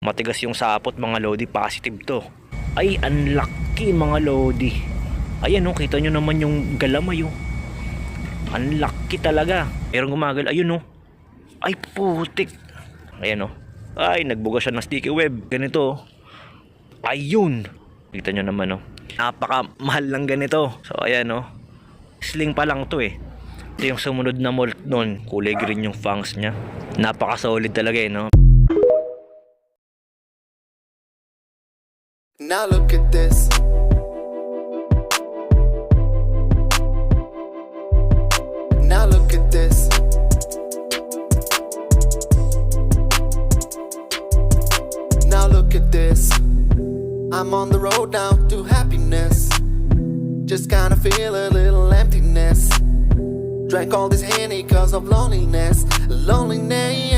Matigas yung sapot mga lodi, positive to. Ay, unlucky mga lodi. Ayan oh, kita nyo naman yung galamay oh. Unlucky talaga. Merong gumagal, ayun oh. Ay putik. Ayan oh. Ay, nagbuga siya ng sticky web. Ganito oh. Ayun. Kita nyo naman oh. Napaka mahal lang ganito. So ayan oh. Sling pa lang to eh. Ito yung sumunod na molt nun. Kulay green yung fangs nya. Napaka solid talaga eh no. Now look at this. Now look at this. Now look at this. I'm on the road now to happiness. Just kinda feel a little emptiness. Drank all this Henny cause of loneliness. Loneliness.